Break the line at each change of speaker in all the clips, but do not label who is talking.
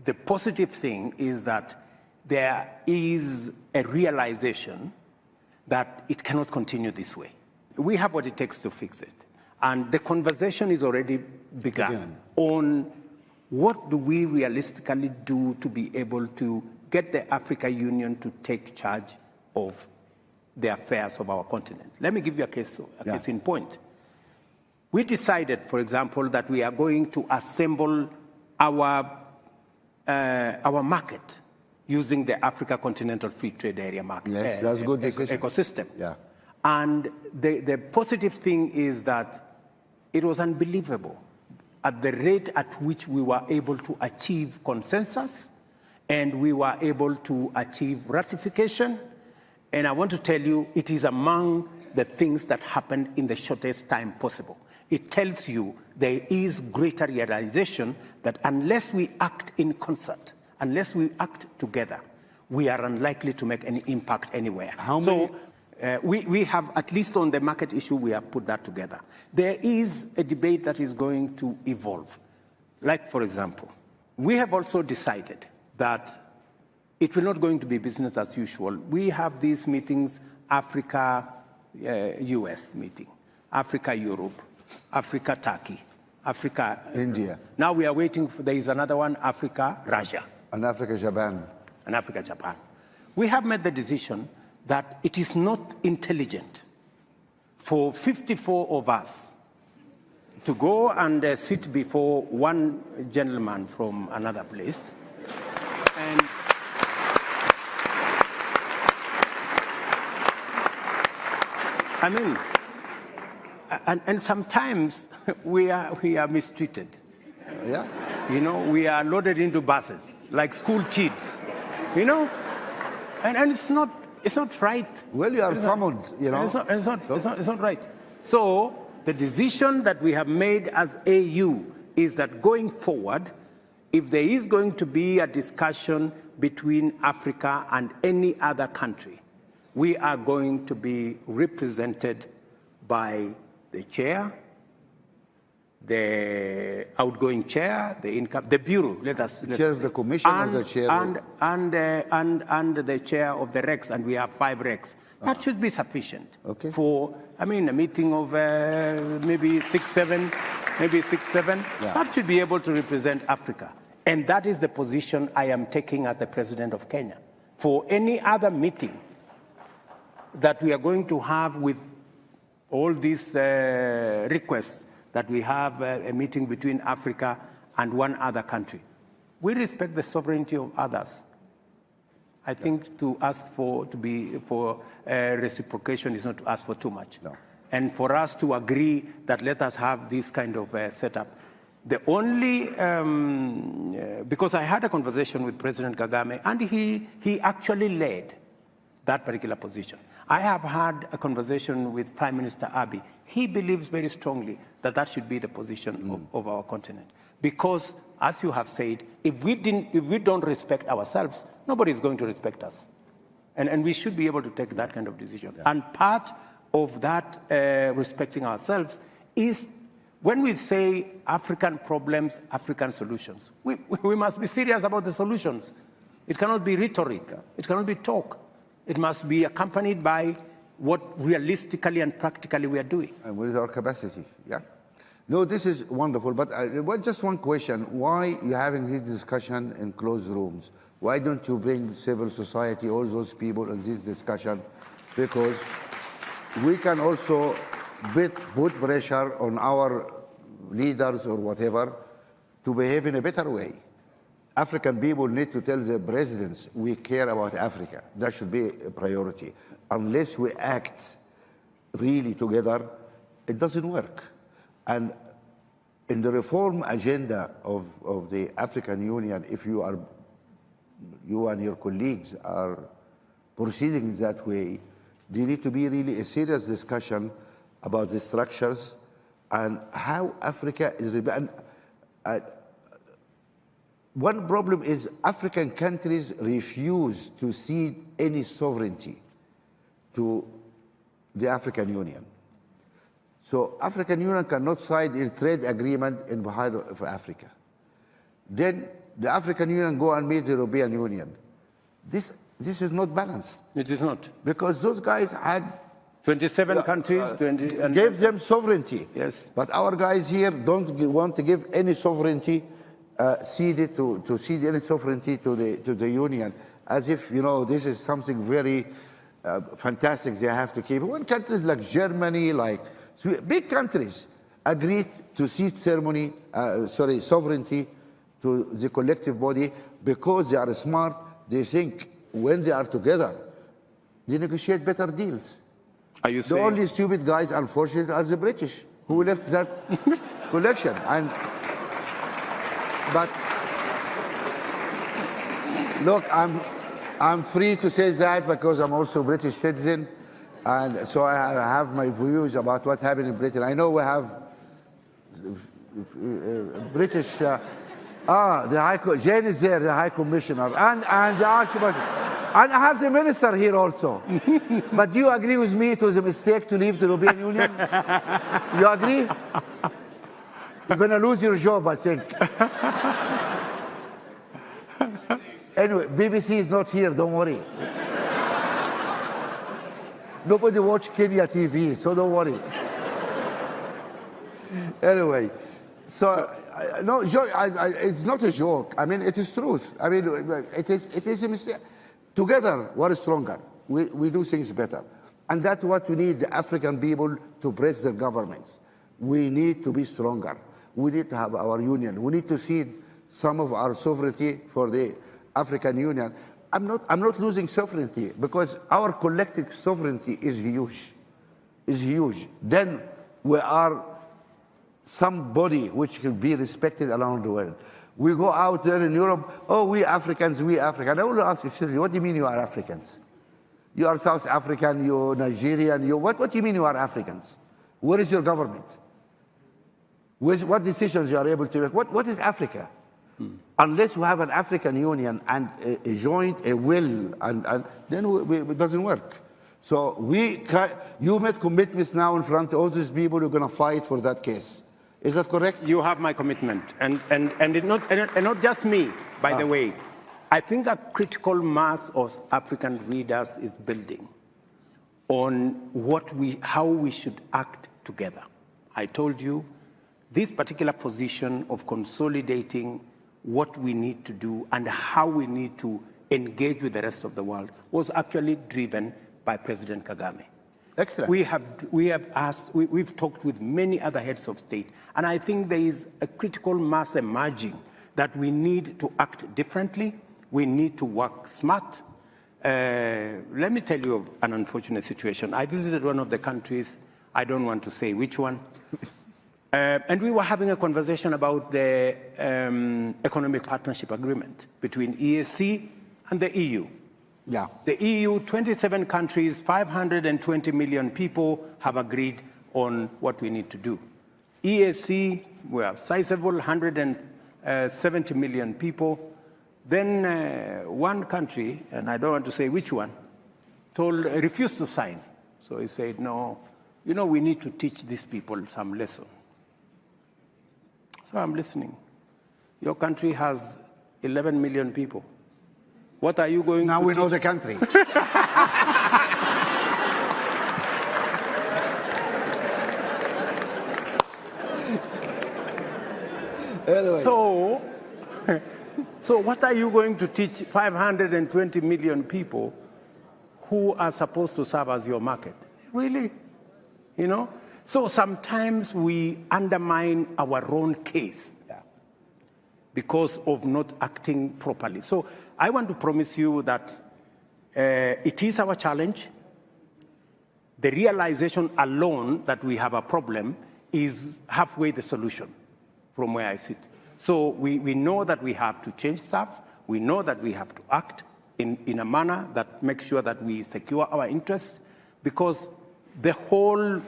the positive thing is that there is a realization that it cannot continue this way. We have what it takes to fix it. And the conversation is already begun on what do we realistically do to be able to get the African Union to take charge of the affairs of our continent. Let me give you a case in point. We decided, for example, that we are going to assemble our market using the Africa Continental Free Trade Area market.
Yes, that's a good decision.
Ecosystem.
Yeah.
And the positive thing is that it was unbelievable at the rate at which we were able to achieve consensus and we were able to achieve ratification. And I want to tell you, it is among the things that happened in the shortest time possible. It tells you there is greater realization that unless we act in concert, unless we act together, we are unlikely to make any impact anywhere. We have, at least on the market issue, we have put that together. There is a debate that is going to evolve. Like, for example, we have also decided that it will not going to be business as usual. We have these meetings, Africa-US meeting, Africa-Europe, Africa-Turkey, Africa...
India.
Now we are waiting for, there is another one, Africa-Russia.
And Africa-Japan.
And Africa-Japan. We have made the decision that it is not intelligent for 54 of us to go and sit before one gentleman from another place. And I mean, and sometimes we are mistreated.
Yeah.
You know, we are loaded into buses like school kids. You know, and it's not right.
Well, you are summoned. You know,
it's not right. So the decision that we have made as AU is that going forward, if there is going to be a discussion between Africa and any other country, we are going to be represented by the chair, the outgoing chair, the bureau.
Chair of the commission or the chair
and the chair of the RECs, and we have 5 RECs. That should be sufficient for, I mean, a meeting of maybe 6-7. Yeah. That should be able to represent Africa. And that is the position I am taking as the president of Kenya. For any other meeting that we are going to have with all these requests that we have a meeting between Africa and one other country. We respect the sovereignty of others. I think to ask for reciprocation is not to ask for too much.
No.
And for us to agree that let us have this kind of setup. The only, because I had a conversation with President Kagame, and he actually led that particular position. I have had a conversation with Prime Minister Abiy. He believes very strongly that that should be the position of our continent. Because, as you have said, if we don't respect ourselves, nobody is going to respect us. And we should be able to take that kind of decision. Yeah. And part of that respecting ourselves is when we say African problems, African solutions. We must be serious about the solutions. It cannot be rhetoric. It cannot be talk. It must be accompanied by what realistically and practically we are doing.
And what is our capacity? Yeah. No, this is wonderful. But just one question. Why are you having this discussion in closed rooms? Why don't you bring civil society, all those people in this discussion? Because we can also put pressure on our leaders or whatever to behave in a better way. African people need to tell their presidents, we care about Africa. That should be a priority. Unless we act really together, it doesn't work. And in the reform agenda of the African Union, if you and your colleagues are proceeding that way, there need to be really a serious discussion about the structures and how Africa is. One problem is African countries refuse to cede any sovereignty to the African Union. So African Union cannot sign a trade agreement in behalf of Africa. Then the African Union go and meet the European Union. This is not balanced.
It is not.
Because those guys had
27 countries,
gave them sovereignty.
Yes.
But our guys here don't want to give any sovereignty, cede any sovereignty to the Union, as if, you know, this is something very fantastic they have to keep. When countries like Germany, like big countries, agreed to cede sovereignty to the collective body because they are smart, they think when they are together, they negotiate better deals.
Are you saying?
The only stupid guys, unfortunately, are the British, who left that collection. But look, I'm free to say that because I'm also a British citizen, and so I have my views about what happened in Britain. I know we have British. Jane is there, the High Commissioner, and the Archbishop. And I have the minister here also. But do you agree with me it was a mistake to leave the European Union? You agree? You're going to lose your job, I think. Anyway, BBC is not here, don't worry. Nobody watch Kenya TV, so don't worry. Anyway, so no, it's not a joke. I mean, it is truth. I mean, it is a mistake. Together, we're stronger. We do things better. And that's what we need the African people to press their governments. We need to be stronger. We need to have our union. We need to cede some of our sovereignty for the African Union. I'm not losing sovereignty because our collective sovereignty is huge. Is huge. Then we are somebody which can be respected around the world. We go out there in Europe, oh, we Africans, we African. I want to ask you, what do you mean you are Africans? You are South African, you're Nigerian, what do you mean you are Africans? Where is your government? What decisions you are able to make? What is Africa? Unless we have an African Union and a joint, a will, and then it doesn't work. So you made commitments now in front of all these people who are going to fight for that case. Is that correct?
You have my commitment, and not just me, by the way. I think a critical mass of African readers is building on how we should act together. I told you this particular position of consolidating what we need to do and how we need to engage with the rest of the world was actually driven by President Kagame.
Excellent.
We've talked with many other heads of state, and I think there is a critical mass emerging that we need to act differently. We need to work smart. Let me tell you of an unfortunate situation. I visited one of the countries, I don't want to say which one, and we were having a conversation about the economic partnership agreement between EAC and the EU.
Yeah.
The EU, 27 countries, 520 million people have agreed on what we need to do. EAC, we have sizable, 170 million people. Then one country, and I don't want to say which one, refused to sign. So he said, no, we need to teach these people some lesson. So I'm listening. Your country has 11 million people. What are you going to
Now we know the country. Anyway.
So what are you going to teach 520 million people who are supposed to serve as your market? Really? So sometimes we undermine our own case because of not acting properly. So I want to promise you that it is our challenge. The realization alone that we have a problem is halfway the solution from where I sit. So we know that we have to change stuff. We know that we have to act in a manner that makes sure that we secure our interests, because the whole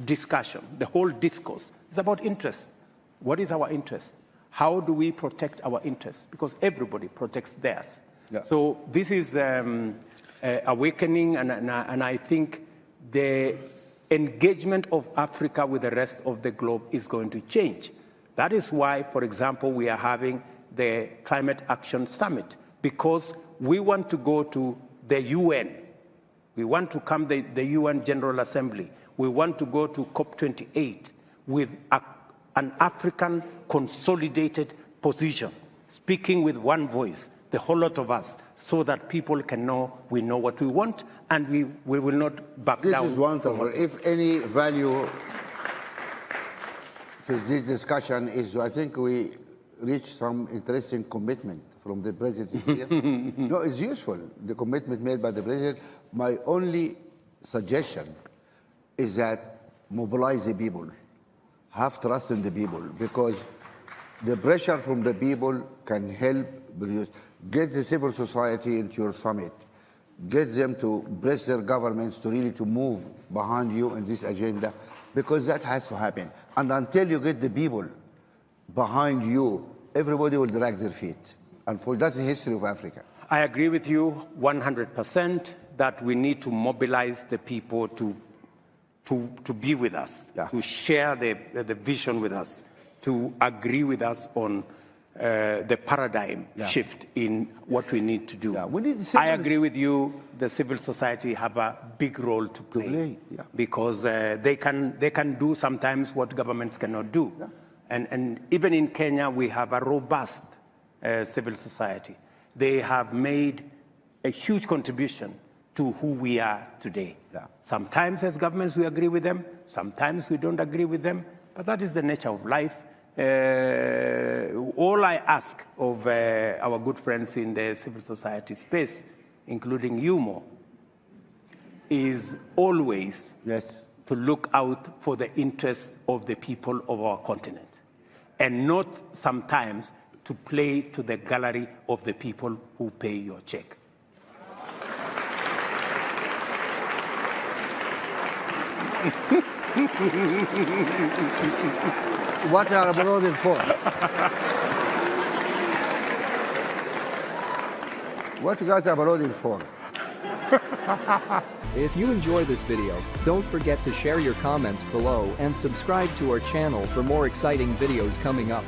discussion, the whole discourse is about interests. What is our interest? How do we protect our interests? Because everybody protects theirs.
Yeah.
So this is awakening, and I think the engagement of Africa with the rest of the globe is going to change. That is why, for example, we are having the Climate Action Summit, because we want to go to the UN. We want to come to the UN General Assembly. We want to go to COP28 with an African consolidated position, speaking with one voice, the whole lot of us, so that people can know we know what we want and we will not back down.
This is wonderful. If any value to this discussion is, I think we reached some interesting commitment from the president here. No, it's useful, the commitment made by the president. My only suggestion is that mobilize the people, have trust in the people, because the pressure from the people can help produce. Get the civil society into your summit. Get them to press their governments to really to move behind you in this agenda, because that has to happen. And until you get the people behind you, everybody will drag their feet. And that's the history of Africa.
I agree with you 100% that we need to mobilize the people to be with us, to share the vision with us, to agree with us on the paradigm shift in what we need to do. I agree with you, the civil society have a big role to play, because they can do sometimes what governments cannot do. And even in Kenya, we have a robust civil society. They have made a huge contribution to who we are today. Sometimes as governments we agree with them, sometimes we don't agree with them, but that is the nature of life. All I ask of our good friends in the civil society space, including you, Mo, is always to look out for the interests of the people of our continent, and not sometimes to play to the gallery of the people who pay your check.
What are applauding for? What you guys are applauding for?
If you enjoy this video, don't forget to share your comments below and subscribe to our channel for more exciting videos coming up.